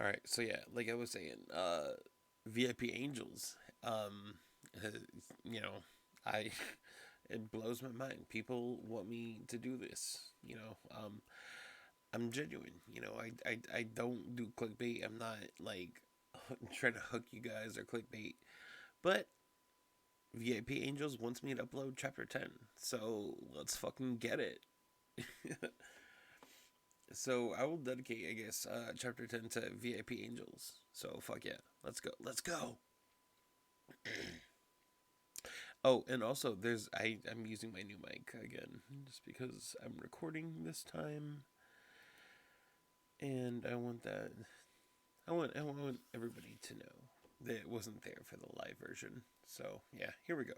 All right, so yeah, like I was saying, VIP Angels. Um, you know, I it blows my mind. People want me to do this. I'm genuine. I don't do clickbait. I'm not like trying to hook you guys or clickbait. But VIP Angels wants me to upload chapter 10, so let's fucking get it. So I will dedicate, I guess, chapter 10 to VIP Angels. So fuck yeah, let's go, let's go. Oh, and also I'm using my new mic again just because I'm recording this time, and I want everybody to know that it wasn't there for the live version. So yeah, here we go.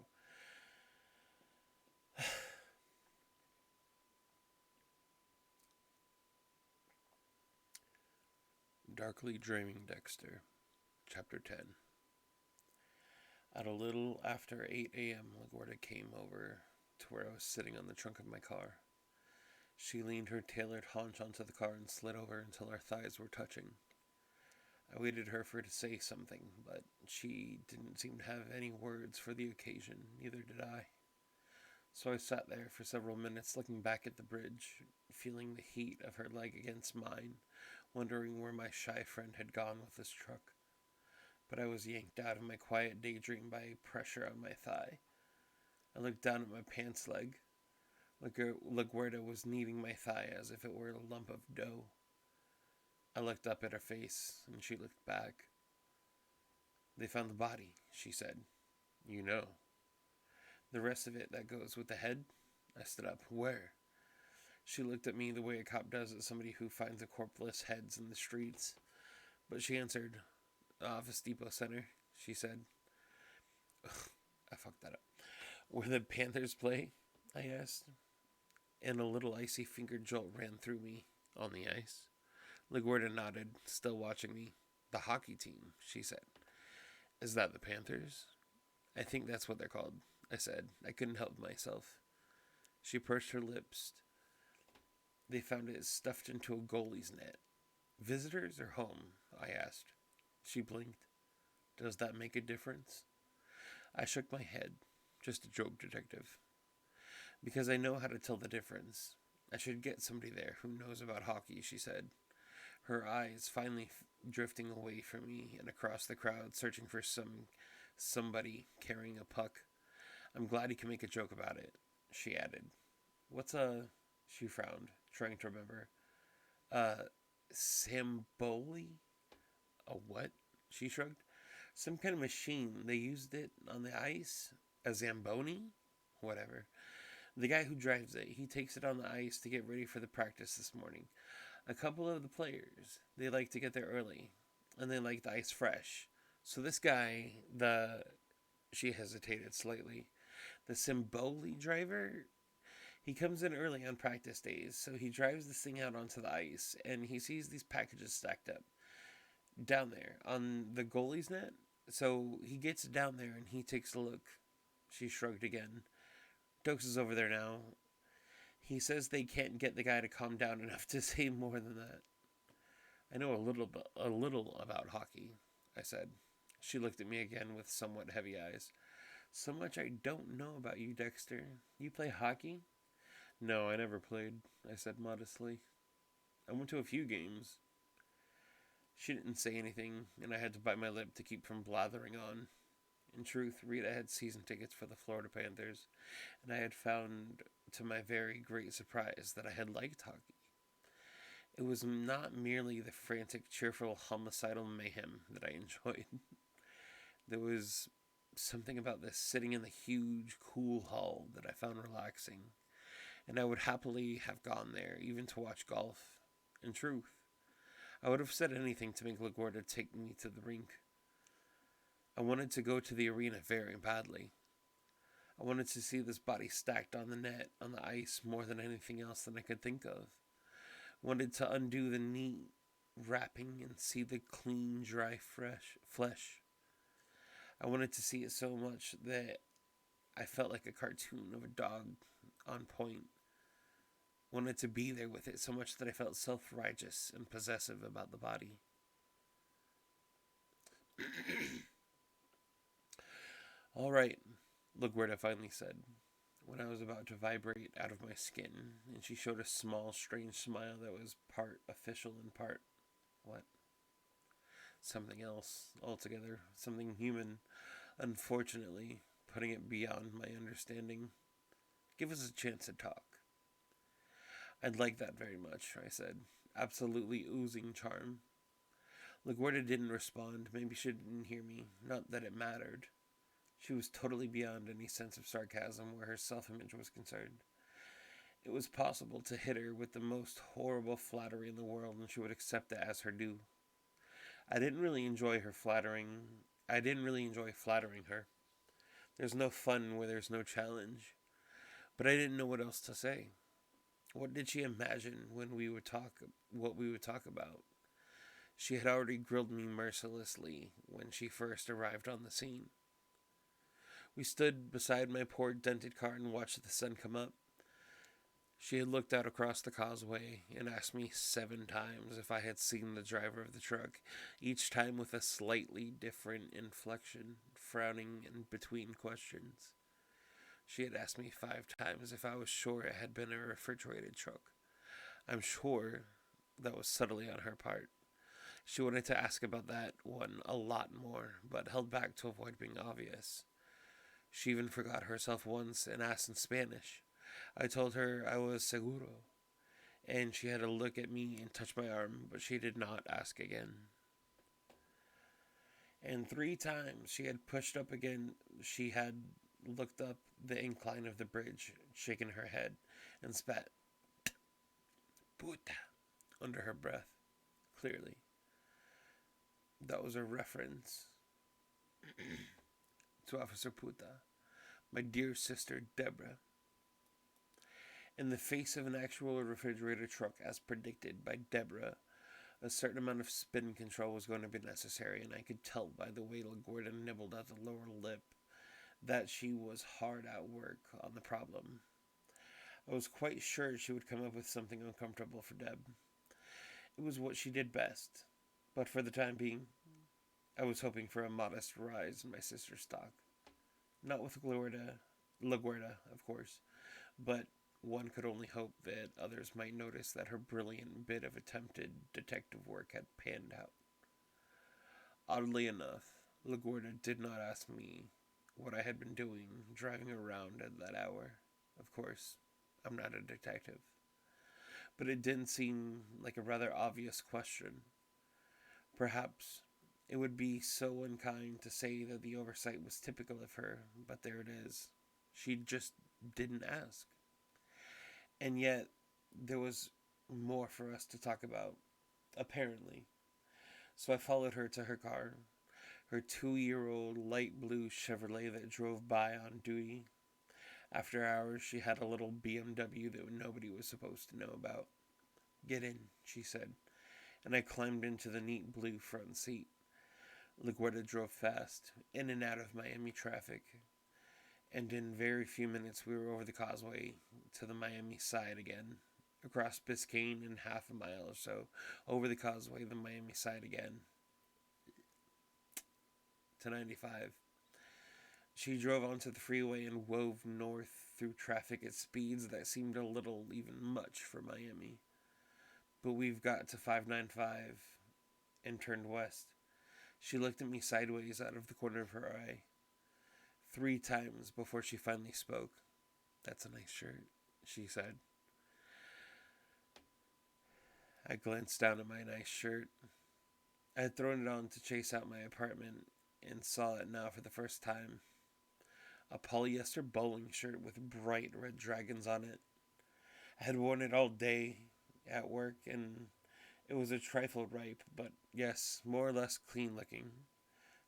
Darkly Dreaming Dexter, chapter 10. At a little after 8 a.m., Laguerta came over to where I was sitting on the trunk of my car. She leaned her tailored haunch onto the car and slid over until our thighs were touching. I waited for her to say something, but she didn't seem to have any words for the occasion, neither did I. So I sat there for several minutes looking back at the bridge, feeling the heat of her leg against mine, wondering where my shy friend had gone with this truck. But I was yanked out of my quiet daydream by pressure on my thigh. I looked down at my pants leg. Laguerta was kneading my thigh as if it were a lump of dough. I looked up at her face, and she looked back. They found the body, she said. You know. The rest of it that goes with the head? I stood up. Where? She looked at me the way a cop does at somebody who finds a corpseless heads in the streets. But she answered, Office Depot Center, she said. Ugh, I fucked that up. Where the Panthers play? I asked. And a little icy fingered jolt ran through me on the ice. LaGuardia nodded, still watching me. The hockey team, she said. Is that the Panthers? I think that's what they're called, I said. I couldn't help myself. She pursed her lips. They found it stuffed into a goalie's net. Visitors or home? I asked. She blinked. Does that make a difference? I shook my head. Just a joke, detective. Because I know how to tell the difference. I should get somebody there who knows about hockey, she said, her eyes finally drifting away from me and across the crowd, searching for somebody carrying a puck. I'm glad he can make a joke about it, she added. What's a... She frowned, trying to remember. Uh, Samboli? A what? She shrugged. Some kind of machine. They used it on the ice? A Zamboni? Whatever. The guy who drives it, he takes it on the ice to get ready for the practice this morning. A couple of the players, they like to get there early, and they like the ice fresh. So this guy, she hesitated slightly, the Simboli driver, he comes in early on practice days, so he drives this thing out onto the ice, and he sees these packages stacked up down there on the goalie's net. So he gets down there and he takes a look. She shrugged again. Dokes is over there now. He says they can't get the guy to calm down enough to say more than that. I know a little about hockey, I said. She looked at me again with somewhat heavy eyes. So much I don't know about you, Dexter. You play hockey? No, I never played, I said modestly. I went to a few games. She didn't say anything, and I had to bite my lip to keep from blathering on. In truth, Rita had season tickets for the Florida Panthers, and I had found, to my very great surprise, that I had liked hockey. It was not merely the frantic, cheerful, homicidal mayhem that I enjoyed. There was something about this sitting in the huge, cool hall that I found relaxing, and I would happily have gone there, even to watch golf. In truth, I would have said anything to make LaGuardia take me to the rink. I wanted to go to the arena very badly. I wanted to see this body stacked on the net, on the ice, more than anything else that I could think of. Wanted to undo the neat wrapping and see the clean, dry, fresh flesh. I wanted to see it so much that I felt like a cartoon of a dog on point. Wanted to be there with it so much that I felt self-righteous and possessive about the body. All right, Laguerta finally said, when I was about to vibrate out of my skin, and she showed a small, strange smile that was part official and part, what? Something else altogether, something human, unfortunately, putting it beyond my understanding. Give us a chance to talk. I'd like that very much, I said, absolutely oozing charm. LaGuardia didn't respond. Maybe she didn't hear me. Not that it mattered. She was totally beyond any sense of sarcasm where her self-image was concerned. It was possible to hit her with the most horrible flattery in the world and she would accept it as her due. I didn't really enjoy flattering her. There's no fun where there's no challenge. But I didn't know what else to say. What did she imagine what we would talk about? She had already grilled me mercilessly when she first arrived on the scene. We stood beside my poor dented car and watched the sun come up. She had looked out across the causeway and asked me 7 times if I had seen the driver of the truck, each time with a slightly different inflection, frowning in between questions. She had asked me 5 times if I was sure it had been a refrigerated truck. I'm sure that was subtly on her part. She wanted to ask about that one a lot more, but held back to avoid being obvious. She even forgot herself once and asked in Spanish. I told her I was seguro, and she had to look at me and touch my arm, but she did not ask again. And 3 times she had looked up the incline of the bridge, shaken her head, and spat puta under her breath. Clearly, that was a reference to Officer Puta, my dear sister Deborah. In the face of an actual refrigerator truck, as predicted by Deborah, a certain amount of spin control was going to be necessary, and I could tell by the way LaGuardia nibbled at the lower lip that she was hard at work on the problem. I was quite sure she would come up with something uncomfortable for Deb. It was what she did best, but for the time being, I was hoping for a modest rise in my sister's stock. Not with LaGuardia, of course, but one could only hope that others might notice that her brilliant bit of attempted detective work had panned out. Oddly enough, LaGuardia did not ask me what I had been doing driving around at that hour. Of course, I'm not a detective. But it didn't seem like a rather obvious question. Perhaps it would be so unkind to say that the oversight was typical of her, but there it is. She just didn't ask. And yet, there was more for us to talk about, apparently. So I followed her to her car, her 2-year-old light blue Chevrolet that drove by on duty. After hours, she had a little BMW that nobody was supposed to know about. Get in, she said, and I climbed into the neat blue front seat. LaGuardia drove fast, in and out of Miami traffic, and in very few minutes we were over the causeway to the Miami side again. Across Biscayne and half a mile or so, over the causeway, the Miami side again, to 95. She drove onto the freeway and wove north through traffic at speeds that seemed a little even much for Miami. But we've got to 595 and turned west. She looked at me sideways out of the corner of her eye 3 times before she finally spoke. That's a nice shirt, she said. I glanced down at my nice shirt. I had thrown it on to chase out my apartment and saw it now for the first time. A polyester bowling shirt with bright red dragons on it. I had worn it all day at work and it was a trifle ripe, but yes, more or less clean looking.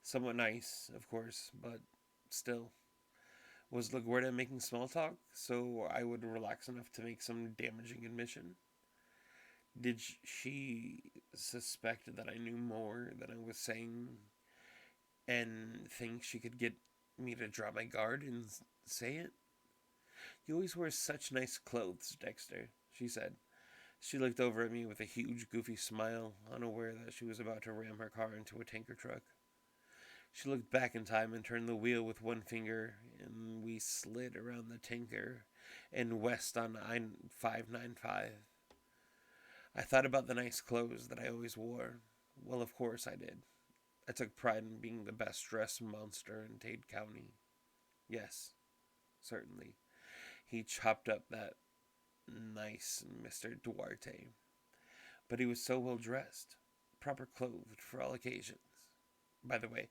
Somewhat nice, of course, but still. Was LaGuardia making small talk so I would relax enough to make some damaging admission? Did she suspect that I knew more than I was saying and think she could get me to drop my guard and say it? You always wear such nice clothes, Dexter, she said. She looked over at me with a huge, goofy smile, unaware that she was about to ram her car into a tanker truck. She looked back in time and turned the wheel with one finger, and we slid around the Tinker and west on I-595. I thought about the nice clothes that I always wore. Well, of course I did. I took pride in being the best dressed monster in Tate County. Yes, certainly. He chopped up that nice Mr. Duarte. But he was so well dressed, proper clothed for all occasions. By the way,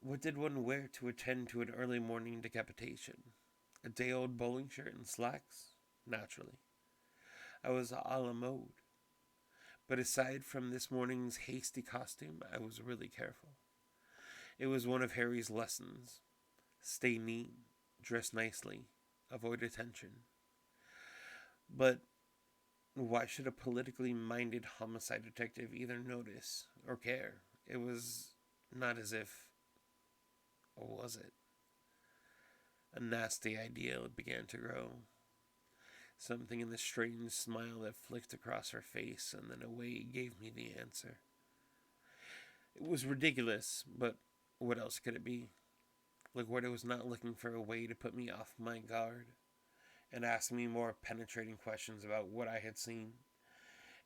what did one wear to attend to an early morning decapitation? A day old bowling shirt and slacks? Naturally. I was a la mode. But aside from this morning's hasty costume, I was really careful. It was one of Harry's lessons. Stay neat, dress nicely, avoid attention. But why should a politically minded homicide detective either notice or care? It was not as if, or was it? A nasty idea began to grow. Something in the strange smile that flicked across her face and then away gave me the answer. It was ridiculous, but what else could it be? LaGuardia was not looking for a way to put me off my guard and ask me more penetrating questions about what I had seen.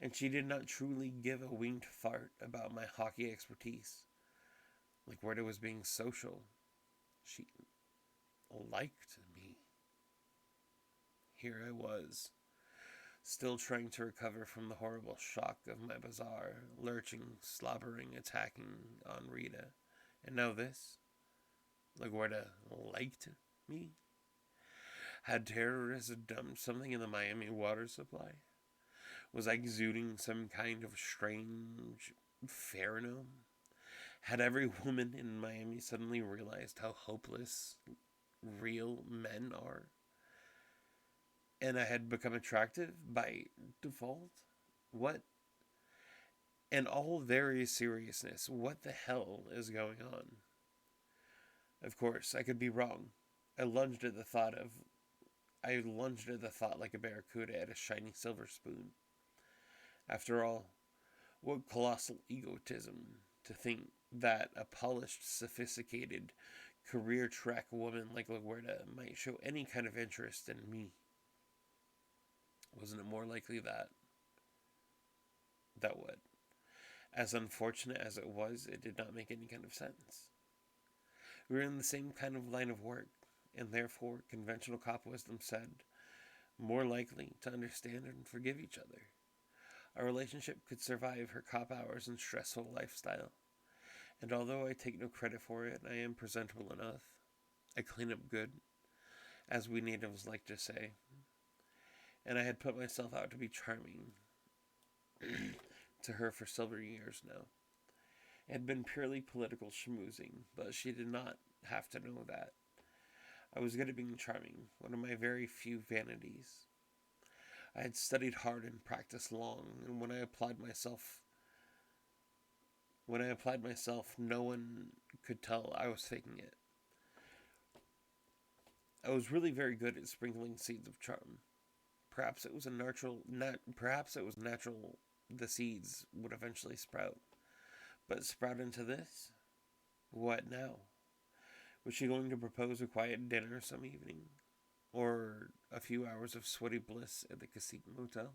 And she did not truly give a winged fart about my hockey expertise. LaGuardia was being social. She liked me. Here I was, still trying to recover from the horrible shock of my bazaar, lurching, slobbering, attacking on Rita. And now this? LaGuardia liked me? Had terrorists dumped something in the Miami water supply? Was I exuding some kind of strange pheromone? Had every woman in Miami suddenly realized how hopeless real men are? And I had become attractive by default? What? In all very seriousness, what the hell is going on? Of course, I could be wrong. I lunged at the thought like a barracuda at a shiny silver spoon. After all, what colossal egotism to think that a polished, sophisticated, career track woman like LaGuardia might show any kind of interest in me. Wasn't it more likely that what? As unfortunate as it was, it did not make any kind of sense. We were in the same kind of line of work, and therefore, conventional cop wisdom said, more likely to understand and forgive each other. Our relationship could survive her cop hours and stressful lifestyle. And although I take no credit for it, I am presentable enough. I clean up good, as we natives like to say. And I had put myself out to be charming to her for several years now. It had been purely political schmoozing, but she did not have to know that. I was good at being charming, one of my very few vanities. I had studied hard and practiced long, and when I applied myself, no one could tell I was faking it. I was really very good at sprinkling seeds of charm. Perhaps it was natural. The seeds would eventually sprout. But sprout into this? What now? Was she going to propose a quiet dinner some evening? Or a few hours of sweaty bliss at the Casino Motel?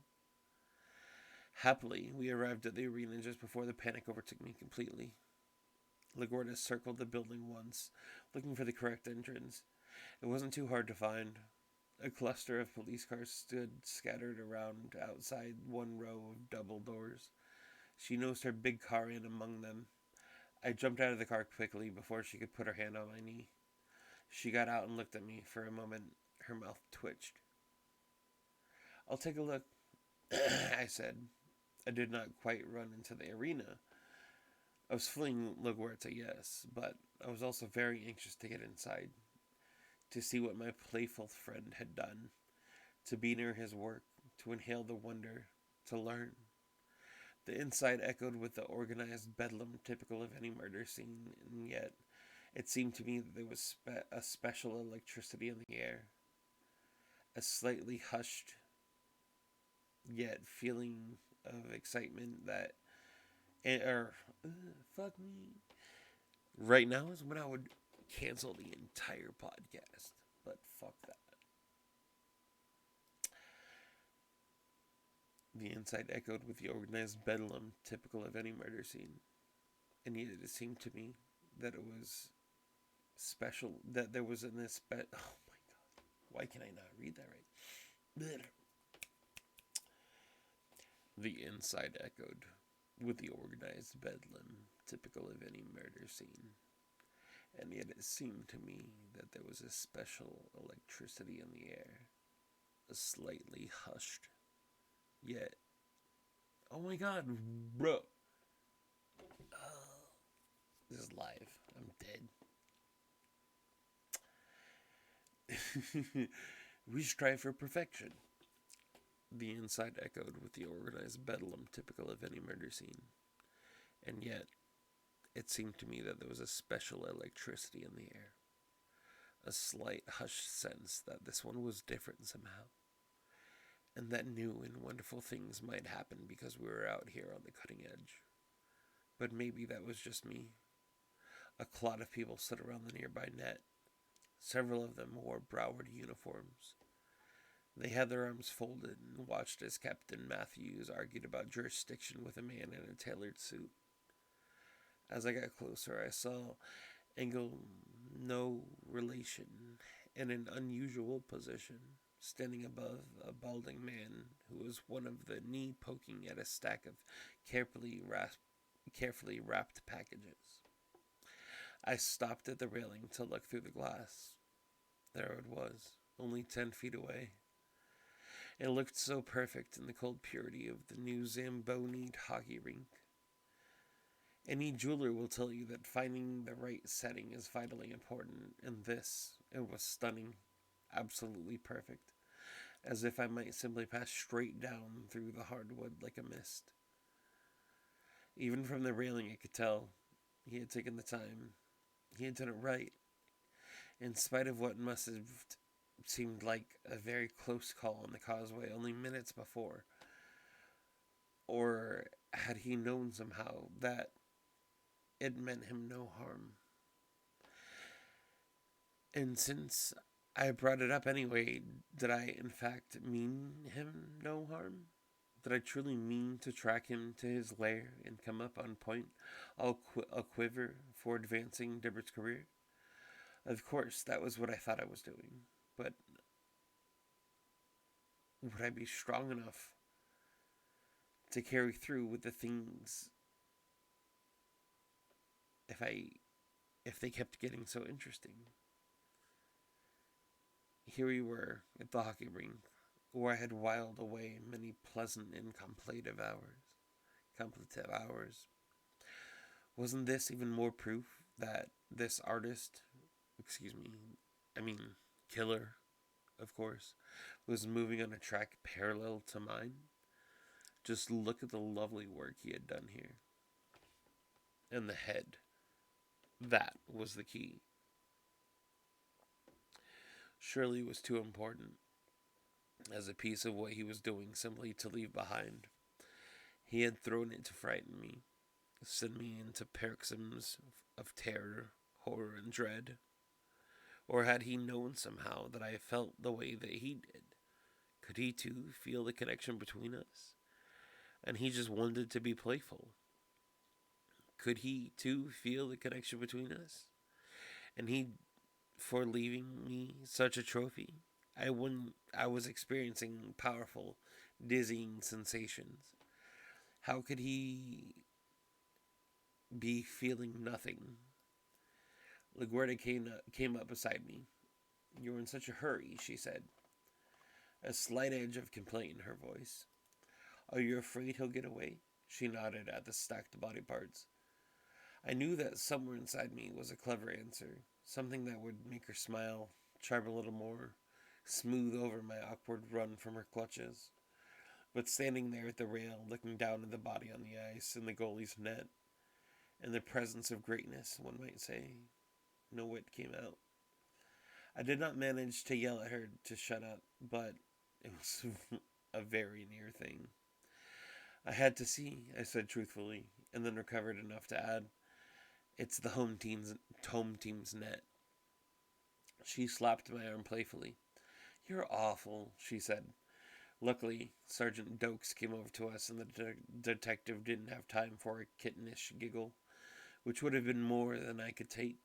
Happily, we arrived at the arena just before the panic overtook me completely. LaGuardia circled the building once, looking for the correct entrance. It wasn't too hard to find. A cluster of police cars stood scattered around outside one row of double doors. She nosed her big car in among them. I jumped out of the car quickly before she could put her hand on my knee. She got out and looked at me for a moment. Her mouth twitched. I'll take a look, I said. I did not quite run into the arena. I was fleeing Laguerta, yes, but I was also very anxious to get inside, to see what my playful friend had done, to be near his work, to inhale the wonder, to learn. The inside echoed with the organized bedlam typical of any murder scene, and yet it seemed to me that there was a special electricity in the air, a slightly hushed, yet feeling of excitement that, fuck me, Right now is when I would cancel the entire podcast. But fuck that. The inside echoed with the organized bedlam typical of any murder scene. And yet it seemed to me that it was special, that there was oh my god, why can I not read that right? The inside echoed with the organized bedlam typical of any murder scene. And yet it seemed to me that there was a special electricity in the air, a slightly hushed, yet, oh my god, bro. This is live. I'm dead. We strive for perfection. The inside echoed with the organized bedlam typical of any murder scene. And yet, it seemed to me that there was a special electricity in the air, a slight hushed sense that this one was different somehow, and that new and wonderful things might happen because we were out here on the cutting edge. But maybe that was just me. A clot of people stood around the nearby net. Several of them wore Broward uniforms. They had their arms folded and watched as Captain Matthews argued about jurisdiction with a man in a tailored suit. As I got closer, I saw Engel, no relation, in an unusual position, standing above a balding man who was one of the knee poking at a stack of carefully wrapped packages. I stopped at the railing to look through the glass. There it was, only 10 feet away. It looked so perfect in the cold purity of the new Zambonied hockey rink. Any jeweler will tell you that finding the right setting is vitally important, and this, it was stunning, absolutely perfect, as if I might simply pass straight down through the hardwood like a mist. Even from the railing I could tell he had taken the time. He had done it right, in spite of what must have seemed like a very close call on the causeway only minutes before. Or had he known somehow that it meant him no harm? And since I brought it up anyway, did I in fact mean him no harm? Did I truly mean to track him to his lair and come up on point, all a quiver for advancing Dibbert's career? Of course, that was what I thought I was doing. But would I be strong enough to carry through with the things if they kept getting so interesting? Here we were at the hockey rink, where I had whiled away many pleasant and contemplative hours. Wasn't this even more proof that this artist, excuse me, I mean, killer, of course, was moving on a track parallel to mine? Just look at the lovely work he had done here. And the head. That was the key. Surely it was too important as a piece of what he was doing simply to leave behind. He had thrown it to frighten me, send me into paroxysms of terror, horror, and dread. Or had he known somehow that I felt the way that he did? Could he too feel the connection between us? And he just wanted to be playful. Could he too feel the connection between us? And he, for leaving me such a trophy, I was experiencing powerful, dizzying sensations. How could he be feeling nothing? Laguerta came up beside me. "You're in such a hurry," she said, a slight edge of complaint in her voice. "Are you afraid he'll get away?" She nodded at the stacked body parts. I knew that somewhere inside me was a clever answer, something that would make her smile, chirp a little more, smooth over my awkward run from her clutches. But standing there at the rail, looking down at the body on the ice in the goalie's net, in the presence of greatness, one might say, no wit came out. I did not manage to yell at her to shut up, but it was a very near thing. "I had to see," I said truthfully, and then recovered enough to add, It's the home team's net. She slapped my arm playfully. You're awful, she said. Luckily, Sergeant Dokes came over to us, and the detective didn't have time for a kittenish giggle, which would have been more than I could take.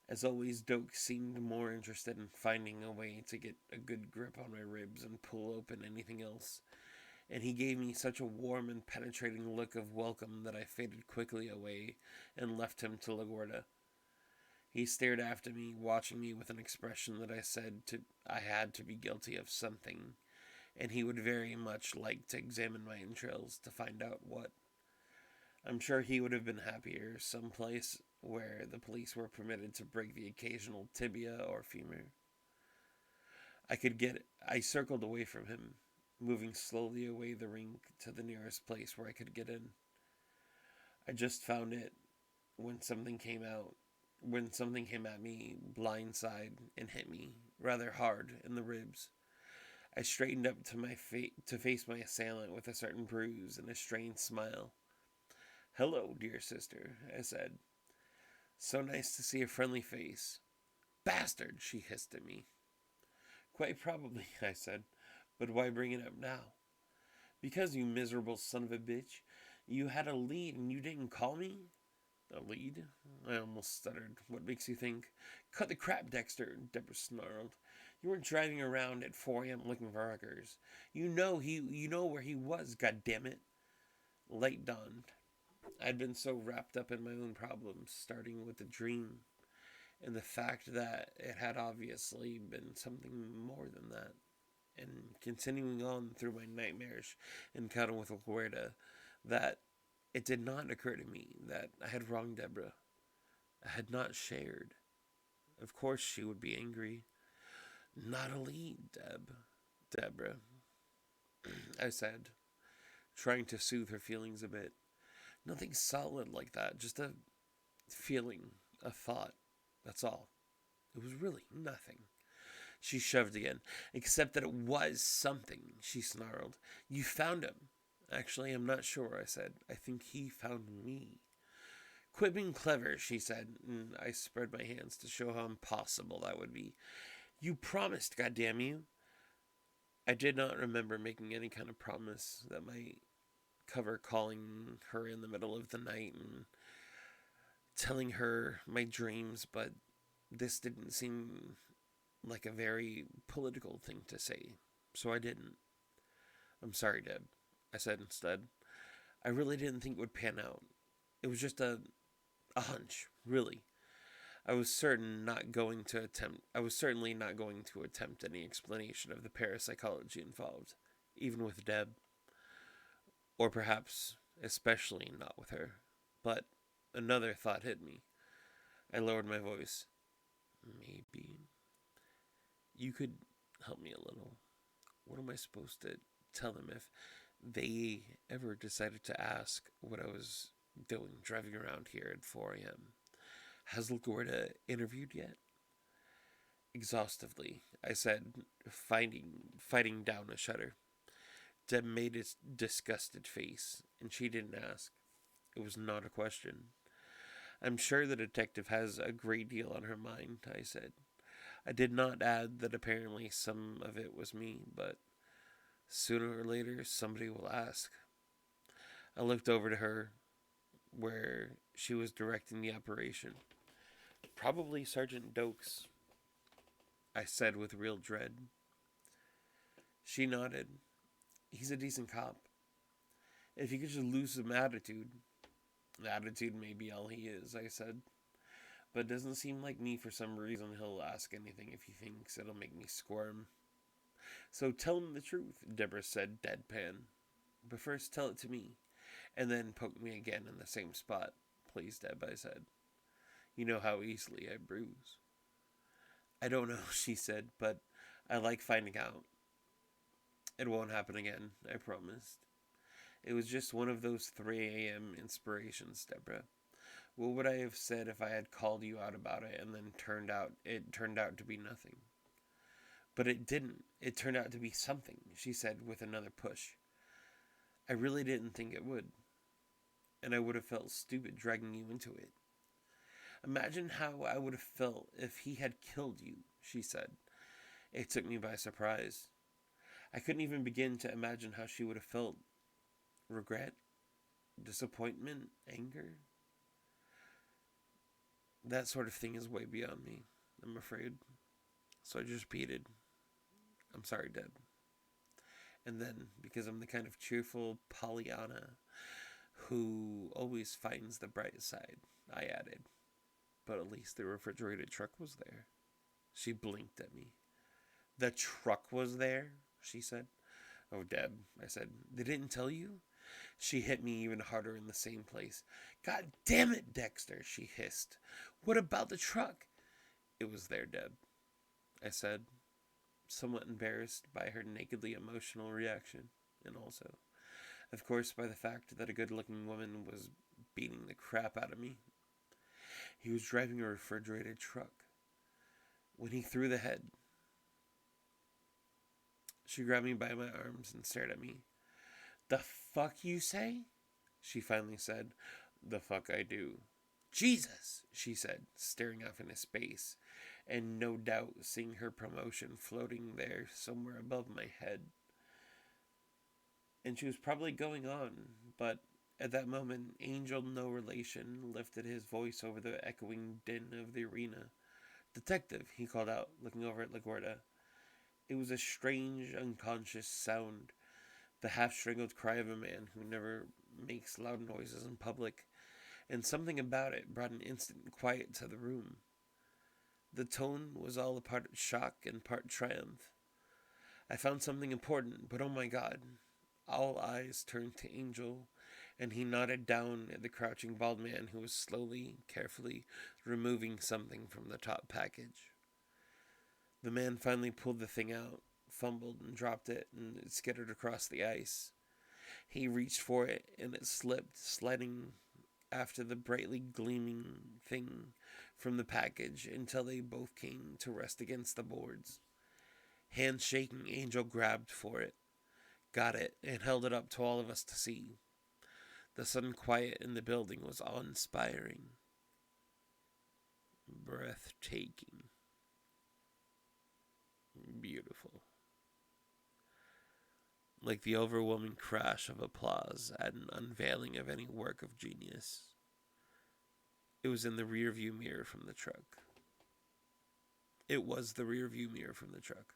As always, Dokes seemed more interested in finding a way to get a good grip on my ribs and pull open anything else, and he gave me such a warm and penetrating look of welcome that I faded quickly away and left him to Laguerta. He stared after me, watching me with an expression that I had to be guilty of something, and he would very much like to examine my entrails to find out what. I'm sure he would have been happier someplace where the police were permitted to break the occasional tibia or femur. I circled away from him, moving slowly away the rink to the nearest place where I could get in. I just found it when something came out. When something came at me blindside and hit me rather hard in the ribs. I straightened up to face my assailant with a certain bruise and a strained smile. Hello, dear sister, I said. So nice to see a friendly face. Bastard, she hissed at me. Quite probably, I said, but why bring it up now? Because, you miserable son of a bitch, you had a lead and you didn't call me? A lead? I almost stuttered. What makes you think? Cut the crap, Dexter, Deborah snarled. You weren't driving around at 4 a.m. looking for hookers. You know where he was, goddammit. Light dawned. I'd been so wrapped up in my own problems, starting with the dream, and the fact that it had obviously been something more than that, and continuing on through my nightmarish encounter with Laguerta, that it did not occur to me that I had wronged Deborah. I had not shared. Of course she would be angry. Not a lead, Deborah, I said, trying to soothe her feelings a bit. Nothing solid like that, just a feeling, a thought. That's all. It was really nothing. She shoved again. Except that it was something, she snarled. You found him. Actually, I'm not sure, I said. I think he found me. Quit being clever, she said, and I spread my hands to show how impossible that would be. You promised, goddamn you. I did not remember making any kind of promise that might cover calling her in the middle of the night and telling her my dreams, but this didn't seem like a very political thing to say, so I didn't. I'm sorry, Deb, I said instead. I really didn't think it would pan out. It was just a hunch, really. I was certainly not going to attempt any explanation of the parapsychology involved, even with Deb, or perhaps especially not with her. But another thought hit me. I lowered my voice. Maybe you could help me a little. What am I supposed to tell them if they ever decided to ask what I was doing driving around here at 4 a.m.? Has Laguerta interviewed yet? Exhaustively, I said, fighting down a shudder. Deb made a disgusted face, and she didn't ask. It was not a question. I'm sure the detective has a great deal on her mind, I said. I did not add that apparently some of it was me, but sooner or later somebody will ask. I looked over to her, where she was directing the operation. Probably Sergeant Dokes, I said with real dread. She nodded. He's a decent cop. If he could just lose some attitude. Attitude may be all he is, I said. But it doesn't seem like me for some reason he'll ask anything if he thinks it'll make me squirm. So tell him the truth, Deborah said, deadpan. But first tell it to me, and then poke me again in the same spot. Please, Deb, I said. You know how easily I bruise. I don't know, she said, but I like finding out. It won't happen again, I promised. It was just one of those 3 a.m. inspirations, Deborah. What would I have said if I had called you out about it and then it turned out to be nothing? But it didn't. It turned out to be something, she said with another push. I really didn't think it would. And I would have felt stupid dragging you into it. Imagine how I would have felt if he had killed you, she said. It took me by surprise. I couldn't even begin to imagine how she would have felt. Regret? Disappointment? Anger? That sort of thing is way beyond me, I'm afraid. So I just repeated, I'm sorry, Deb. And then, because I'm the kind of cheerful Pollyanna who always finds the bright side, I added, but at least the refrigerated truck was there. She blinked at me. The truck was there, she said. Oh, Deb, I said, they didn't tell you? She hit me even harder in the same place. God damn it, Dexter, she hissed. What about the truck? It was there, Deb, I said, somewhat embarrassed by her nakedly emotional reaction, and also, of course, by the fact that a good-looking woman was beating the crap out of me. He was driving a refrigerated truck. When he threw the head, she grabbed me by my arms and stared at me. The fuck you say? She finally said. The fuck I do. Jesus, she said, staring off into space, and no doubt seeing her promotion floating there somewhere above my head. And she was probably going on, but at that moment, Angel No Relation lifted his voice over the echoing din of the arena. Detective, he called out, looking over at Laguerta. It was a strange, unconscious sound, the half-strangled cry of a man who never makes loud noises in public, and something about it brought an instant quiet to the room. The tone was all a part shock and part triumph. I found something important, but oh my God. All eyes turned to Angel, and he nodded down at the crouching bald man who was slowly, carefully removing something from the top package. The man finally pulled the thing out, fumbled and dropped it, and it skittered across the ice. He reached for it, and it slipped, sliding after the brightly gleaming thing from the package until they both came to rest against the boards. Hands shaking, Angel grabbed for it, got it, and held it up to all of us to see. The sudden quiet in the building was awe-inspiring, breathtaking, beautiful. Like the overwhelming crash of applause at an unveiling of any work of genius. It was in the rearview mirror from the truck. It was the rearview mirror from the truck.